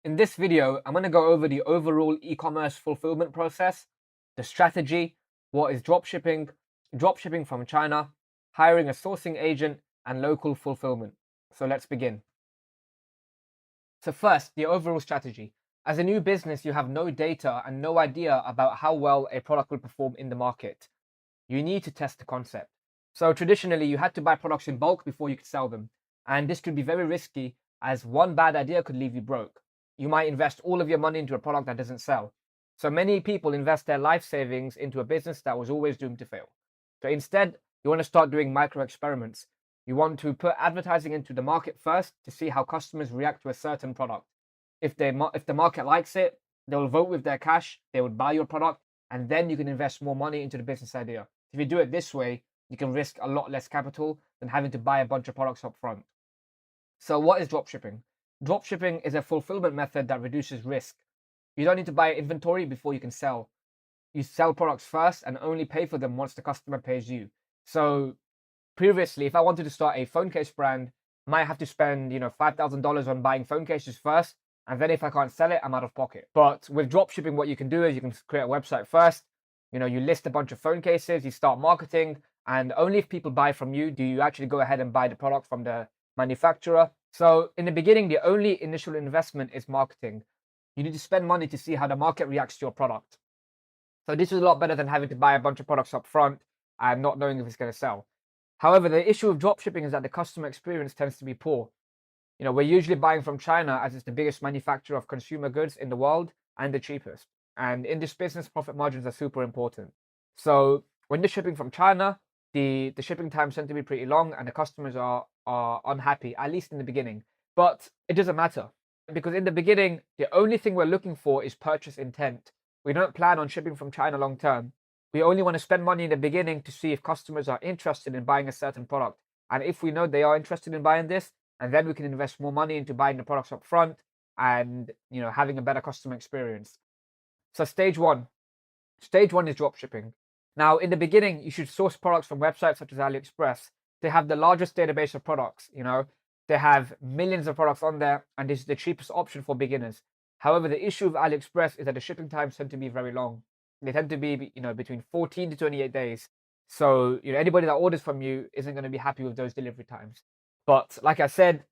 In this video, I'm going to go over the overall e-commerce fulfillment process, the strategy, what is dropshipping, dropshipping from China, hiring a sourcing agent, and local fulfillment. So let's begin. So first, the overall strategy. As a new business, you have no data and no idea about how well a product will perform in the market. You need to test the concept. So traditionally, you had to buy products in bulk before you could sell them. And this could be very risky as one bad idea could leave you broke. You might invest all of your money into a product that doesn't sell. So many people invest their life savings into a business that was always doomed to fail. So instead, you want to start doing micro experiments. You want to put advertising into the market first to see how customers react to a certain product. If the market likes it, they will vote with their cash, they would buy your product, and then you can invest more money into the business idea. If you do it this way, you can risk a lot less capital than having to buy a bunch of products up front. So what is dropshipping? Dropshipping is a fulfillment method that reduces risk. You don't need to buy inventory before you can sell. You sell products first and only pay for them once the customer pays you. So previously, if I wanted to start a phone case brand, I might have to spend, $5,000 on buying phone cases first. And then if I can't sell it, I'm out of pocket. But with dropshipping, what you can do is you can create a website first. You list a bunch of phone cases, you start marketing, and only if people buy from you do you actually go ahead and buy the product from the manufacturer. So in the beginning, the only initial investment is marketing. You need to spend money to see how the market reacts to your product. So this is a lot better than having to buy a bunch of products up front and not knowing if it's going to sell. However, the issue of dropshipping is that the customer experience tends to be poor. We're usually buying from China as it's the biggest manufacturer of consumer goods in the world and the cheapest. And in this business, profit margins are super important. So when you're shipping from China, the shipping times tend to be pretty long and the customers are unhappy, at least in the beginning. But it doesn't matter because in the beginning, the only thing we're looking for is purchase intent. We don't plan on shipping from China long term. We only want to spend money in the beginning to see if customers are interested in buying a certain product. And if we know they are interested in buying this, and then we can invest more money into buying the products up front and having a better customer experience. So stage one is dropshipping. Now, in the beginning, you should source products from websites such as AliExpress. They have the largest database of products. They have millions of products on there, and this is the cheapest option for beginners. However, the issue with AliExpress is that the shipping times tend to be very long. They tend to be, between 14 to 28 days. So, anybody that orders from you isn't going to be happy with those delivery times. But like I said,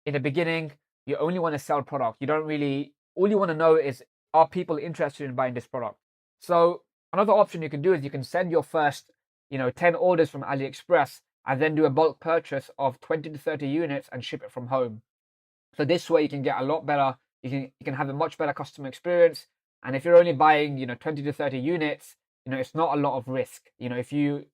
in the beginning, you only want to sell product. All you want to know is, are people interested in buying this product? So another option you can do is you can send your first, 10 orders from AliExpress and then do a bulk purchase of 20 to 30 units and ship it from home. So this way you can get a lot better. You can have a much better customer experience. And if you're only buying, 20 to 30 units, it's not a lot of risk. If you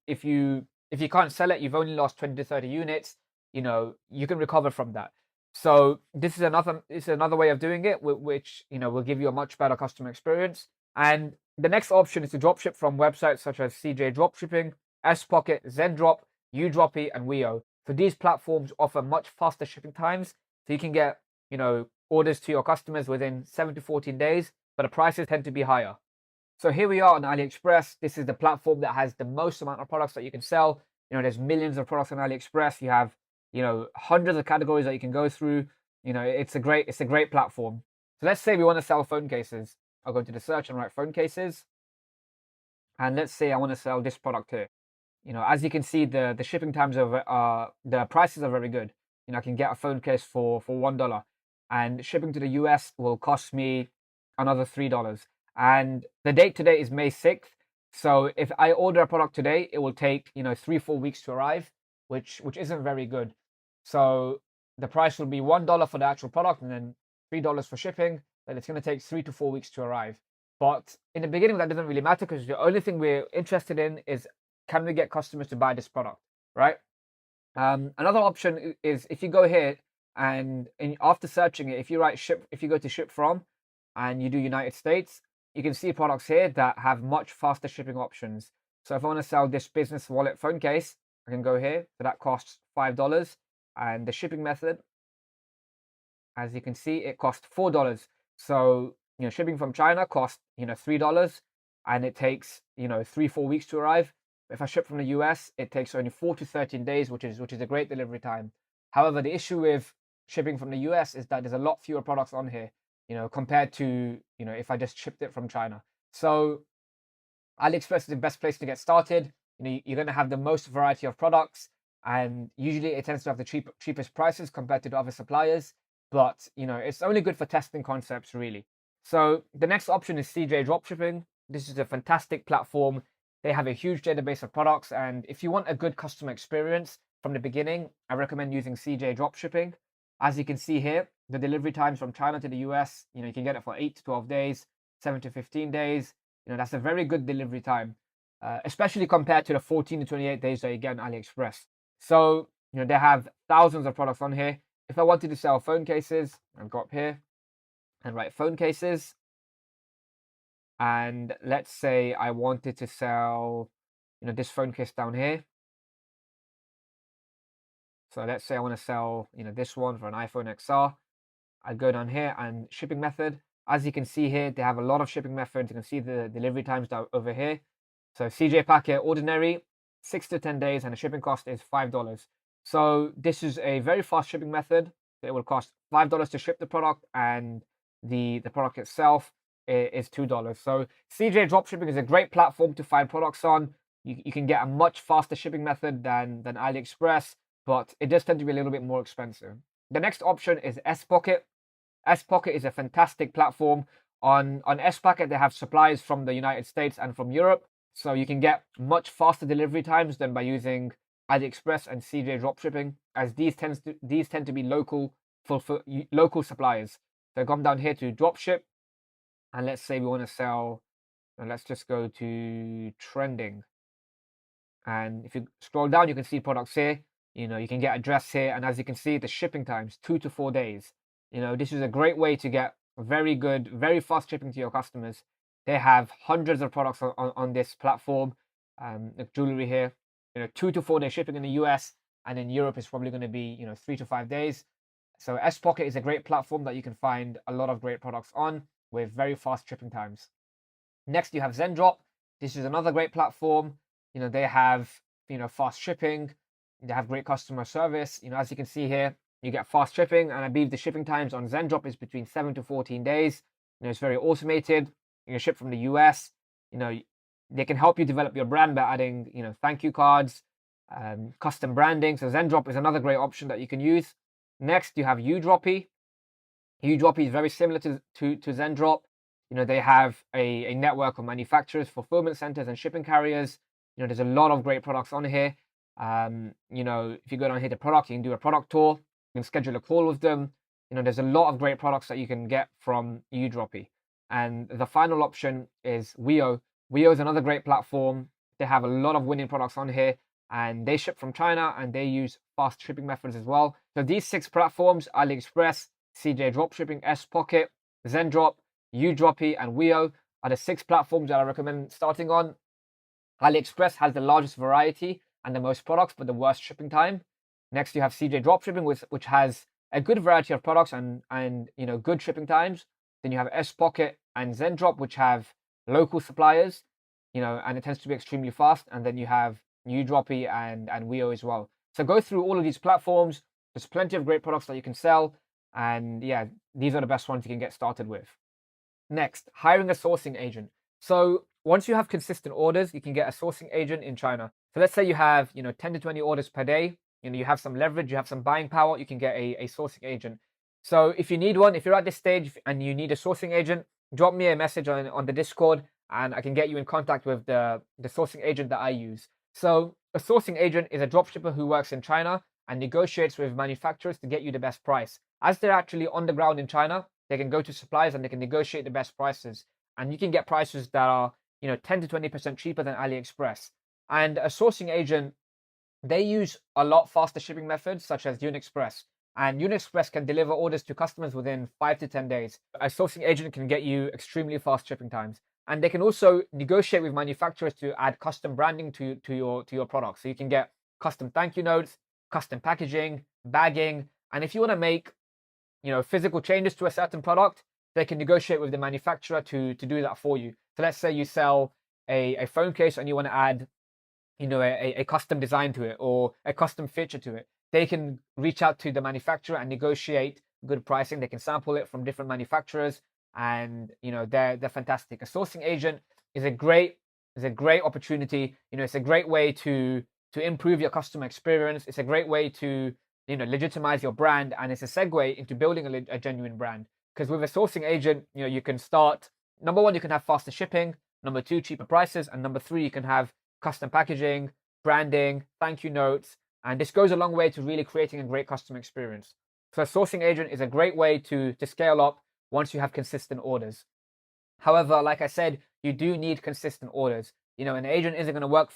can't sell it, you've only lost 20 to 30 units. You can recover from that. So this is another way of doing it, which will give you a much better customer experience. And the next option is to dropship from websites such as CJ Dropshipping, Spocket, Zendrop, Udroppy, and Weo. So these platforms offer much faster shipping times, so you can get orders to your customers within 7 to 14 days, but the prices tend to be higher. So here we are on AliExpress. This is the platform that has the most amount of products that you can sell. There's millions of products on AliExpress. You have hundreds of categories that you can go through. It's a great platform. So let's say we want to sell phone cases. I'll go into the search and write phone cases. And let's say I want to sell this product here. As you can see, the shipping times the prices are very good. I can get a phone case for $1, and shipping to the US will cost me another $3. And the date today is May 6th. So if I order a product today, it will take 3-4 weeks to arrive, which isn't very good. So the price will be $1 for the actual product and then $3 for shipping. Then it's going to take 3 to 4 weeks to arrive. But in the beginning, that doesn't really matter because the only thing we're interested in is, can we get customers to buy this product, right? Another option is if you go here and after searching it, if you go to ship from and you do United States, you can see products here that have much faster shipping options. So if I want to sell this business wallet phone case, I can go here. So that costs $5. And the shipping method, as you can see, it costs $4. So, shipping from China costs, $3. And it takes, 3-4 weeks to arrive. If I ship from the US, it takes only 4 to 13 days, which is a great delivery time. However, the issue with shipping from the US is that there's a lot fewer products on here. compared to, if I just shipped it from China. So AliExpress is the best place to get started. You're going to have the most variety of products, and usually it tends to have the cheapest prices compared to the other suppliers. But it's only good for testing concepts, really. So the next option is CJ Dropshipping. This is a fantastic platform. They have a huge database of products, and if you want a good customer experience from the beginning, I recommend using CJ Dropshipping. As you can see here, the delivery times from China to the US, you can get it for 8 to 12 days, 7 to 15 days. That's a very good delivery time, especially compared to the 14 to 28 days that you get on AliExpress. So, they have thousands of products on here. If I wanted to sell phone cases, I'd go up here and write phone cases. And let's say I wanted to sell, this phone case down here. So let's say I want to sell, this one for an iPhone XR. I'd go down here and shipping method. As you can see here, they have a lot of shipping methods. You can see the delivery times over here. So CJ Packet Ordinary, 6 to 10 days, and the shipping cost is $5. So this is a very fast shipping method. It will cost $5 to ship the product, and the product itself is $2. So CJ Dropshipping is a great platform to find products on. You can get a much faster shipping method than AliExpress, but it does tend to be a little bit more expensive. The next option is S-Pocket. S-Pocket is a fantastic platform. On S-Pocket, they have supplies from the United States and from Europe, so you can get much faster delivery times than by using AliExpress and CJ Dropshipping, as these tend to be local suppliers. So come down here to Dropship, and let's say we want to sell, and let's just go to trending. And if you scroll down, you can see products here. You can get address here, and as you can see, the shipping times 2 to 4 days. This is a great way to get very good, very fast shipping to your customers. They have hundreds of products on this platform. Like jewelry here, 2 to 4 day shipping in the US, and in Europe it's probably going to be 3 to 5 days. So S-Pocket is a great platform that you can find a lot of great products on with very fast shipping times. Next, you have Zendrop. This is another great platform. They have fast shipping. They have great customer service. As you can see here, you get fast shipping, and I believe the shipping times on Zendrop is between 7 to 14 days. It's very automated. You can ship from the US. They can help you develop your brand by adding, thank you cards, custom branding. So Zendrop is another great option that you can use. Next, you have Udroppy. Udroppy is very similar to Zendrop. They have a network of manufacturers, fulfillment centers, and shipping carriers. There's a lot of great products on here. If you go down here to product, you can do a product tour. You can schedule a call with them. There's a lot of great products that you can get from Udroppy. And the final option is Weo. Weo is another great platform. They have a lot of winning products on here, and they ship from China, and they use fast shipping methods as well. So these 6 platforms, AliExpress, CJ Dropshipping, S-Pocket, Zendrop, Udroppy, and Weo, are the 6 platforms that I recommend starting on. AliExpress has the largest variety and the most products, but the worst shipping time. Next, you have CJ Dropshipping, which has a good variety of products and good shipping times. Then you have S-Pocket and Zendrop, which have local suppliers, and it tends to be extremely fast. And then you have Udroppy and Weo as well. So go through all of these platforms. There's plenty of great products that you can sell, and yeah, these are the best ones you can get started with. Next, hiring a sourcing agent. So once you have consistent orders, you can get a sourcing agent in China. So let's say you have 10 to 20 orders per day. You have some leverage, you have some buying power, you can get a sourcing agent. So if you need one, if you're at this stage and you need a sourcing agent, drop me a message on the Discord, and I can get you in contact with the sourcing agent that I use. So a sourcing agent is a dropshipper who works in China and negotiates with manufacturers to get you the best price. As they're actually on the ground in China, they can go to suppliers and they can negotiate the best prices. And you can get prices that are 10 to 20% cheaper than AliExpress. And a sourcing agent, they use a lot faster shipping methods such as UnExpress. And UnExpress can deliver orders to customers within 5 to 10 days. A sourcing agent can get you extremely fast shipping times. And they can also negotiate with manufacturers to add custom branding to your product. So you can get custom thank you notes, custom packaging, bagging. And if you want to make physical changes to a certain product, they can negotiate with the manufacturer to do that for you. So let's say you sell a phone case and you want to add a custom design to it or a custom feature to it. They can reach out to the manufacturer and negotiate good pricing. They can sample it from different manufacturers, and they're fantastic. A sourcing agent is a great opportunity. It's a great way to improve your customer experience. It's a great way to legitimize your brand, and it's a segue into building a genuine brand. Because with a sourcing agent, you can start. Number one, you can have faster shipping. Number two, cheaper prices, and number three, you can have custom packaging, branding, thank you notes, and this goes a long way to really creating a great customer experience. So a sourcing agent is a great way to scale up once you have consistent orders. However, like I said, you do need consistent orders. An agent isn't going to work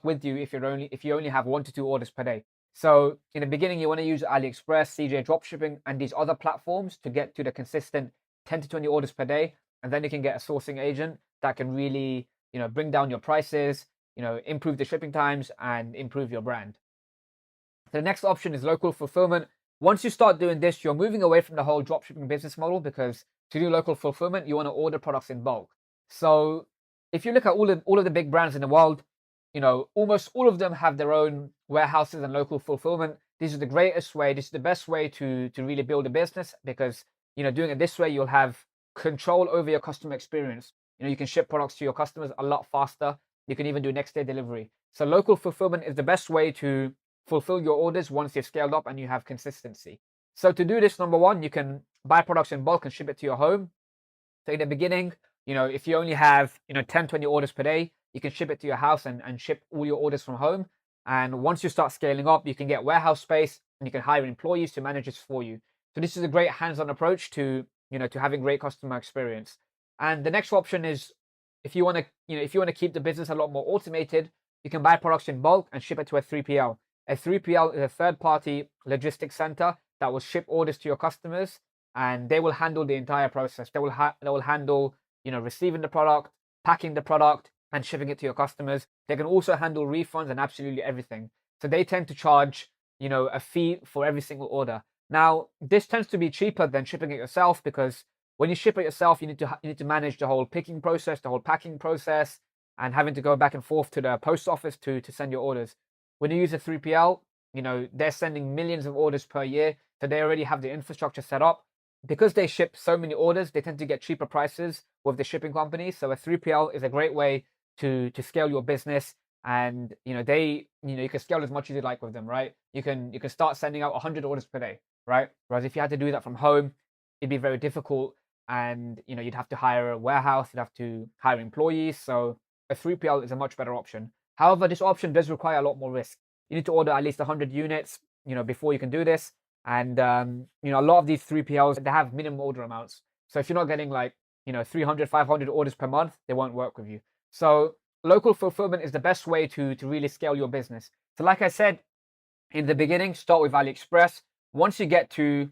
with you if you only have 1 to 2 orders per day. So in the beginning, you want to use AliExpress, CJ Dropshipping, and these other platforms to get to the consistent 10 to 20 orders per day, and then you can get a sourcing agent that can really bring down your prices, improve the shipping times, and improve your brand. The next option is local fulfillment. Once you start doing this, you're moving away from the whole dropshipping business model, because to do local fulfillment, you want to order products in bulk. So if you look at all of the big brands in the world, almost all of them have their own warehouses and local fulfillment. This is the greatest way. This is the best way to really build a business, because doing it this way, you'll have control over your customer experience. You can ship products to your customers a lot faster. You can even do next day delivery. So local fulfillment is the best way to fulfill your orders once you've scaled up and you have consistency. So to do this, number one, you can buy products in bulk and ship it to your home. So in the beginning, if you only have 10, 20 orders per day, you can ship it to your house and ship all your orders from home. And once you start scaling up, you can get warehouse space and you can hire employees to manage this for you. So this is a great hands-on approach to having great customer experience. And the next option is, if you want to keep the business a lot more automated, you can buy products in bulk and ship it to a 3PL. A 3PL is a third-party logistics center that will ship orders to your customers, and they will handle the entire process. They will handle receiving the product, packing the product, and shipping it to your customers. They can also handle refunds and absolutely everything. So they tend to charge a fee for every single order. Now, this tends to be cheaper than shipping it yourself, because when you ship it yourself, you need to manage the whole picking process, the whole packing process, and having to go back and forth to the post office to send your orders. When you use a 3PL, they're sending millions of orders per year, so they already have the infrastructure set up. Because they ship so many orders, they tend to get cheaper prices with the shipping companies. So a 3PL is a great way to scale your business, and you can scale as much as you like with them, right? You can start sending out 100 orders per day, right? Whereas if you had to do that from home, it'd be very difficult, and you'd have to hire a warehouse, you'd have to hire employees. So a 3PL is a much better option. However, this option does require a lot more risk. You need to order at least 100 units, before you can do this. And a lot of these 3PLs, they have minimum order amounts. So if you're not getting 300, 500 orders per month, they won't work with you. So local fulfillment is the best way to really scale your business. So like I said in the beginning, start with AliExpress. Once you get to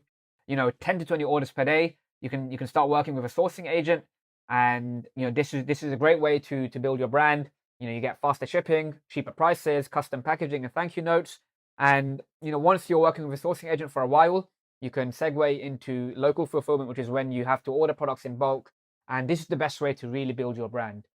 10 to 20 orders per day, you can start working with a sourcing agent. And this is a great way to build your brand. You get faster shipping, cheaper prices, custom packaging, and thank you notes. And once you're working with a sourcing agent for a while, you can segue into local fulfillment, which is when you have to order products in bulk. And this is the best way to really build your brand.